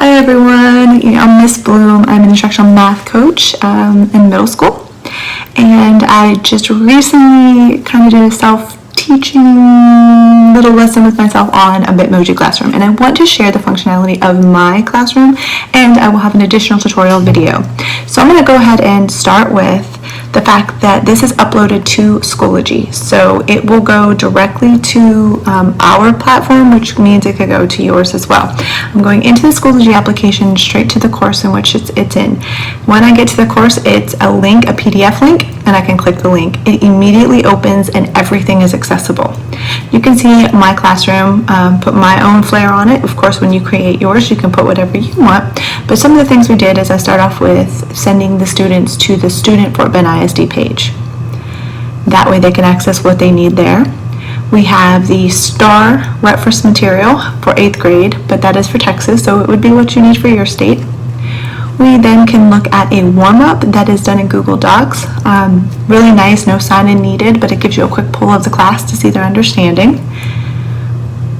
Hi everyone, I'm Miss Bloom. I'm an instructional math coach in middle school, and I just recently kind of did a self-teaching little lesson with myself on a Bitmoji classroom, and I want to share the functionality of my classroom, and I will have an additional tutorial video. So I'm going to go ahead and start with the fact that this is uploaded to Schoology, so it will go directly to our platform, which means it could go to yours as well. I'm going into the Schoology application straight to the course in which it's in. When I get to the course, it's a link, a PDF link, and I can click the link. It immediately opens and everything is accessible. You can see my classroom, put my own flair on it. Of course, when you create yours, you can put whatever you want, but some of the things we did is I start off with sending the students to the Student Fort Bend ISD page. That way they can access what they need there. We have the STAR reference material for 8th grade, but that is for Texas, so it would be what you need for your state. We then can look at a warm-up that is done in Google Docs. Really nice, no sign-in needed, but it gives you a quick poll of the class to see their understanding.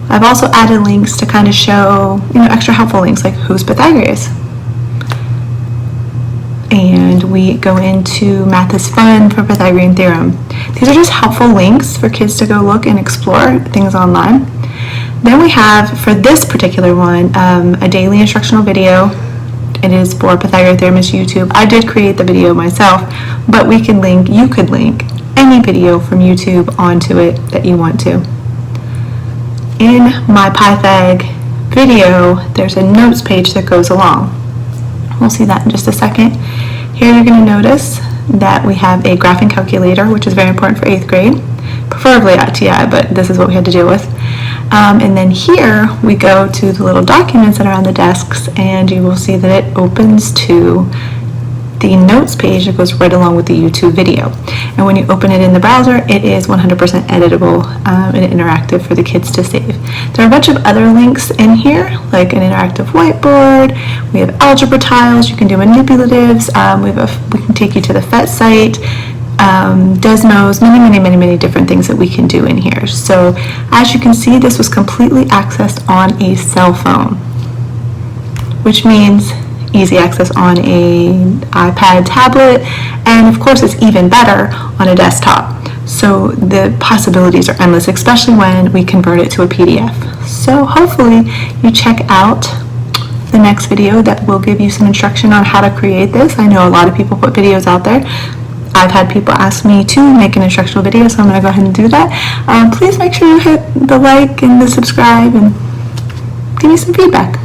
I've also added links to kind of show, extra helpful links like who's Pythagoras. And we go into Math is Fun for Pythagorean Theorem. These are just helpful links for kids to go look and explore things online. Then we have, for this particular one, a daily instructional video. It is for Pythagorean Theorem is YouTube. I did create the video myself, but you could link any video from YouTube onto it that you want to. In my Pythag video, there's a notes page that goes along. We'll see that in just a second. Here you're going to notice that we have a graphing calculator, which is very important for 8th grade, preferably at TI, but this is what we had to deal with. And then here we go to the little documents that are on the desks, and you will see that it opens to the notes page that goes right along with the YouTube video. And when you open it in the browser, it is 100% editable and interactive for the kids to save. There are a bunch of other links in here, like an interactive whiteboard. We have algebra tiles. You can do manipulatives. We can take you to the PhET site. Desmos, many different things that we can do in here. So as you can see, this was completely accessed on a cell phone, which means easy access on an iPad, tablet, and of course it's even better on a desktop. So the possibilities are endless, especially when we convert it to a PDF. So hopefully you check out the next video that will give you some instruction on how to create this. I know a lot of people put videos out there. I've had people ask me to make an instructional video, so I'm going to go ahead and do that. Please make sure you hit the like and the subscribe and give me some feedback.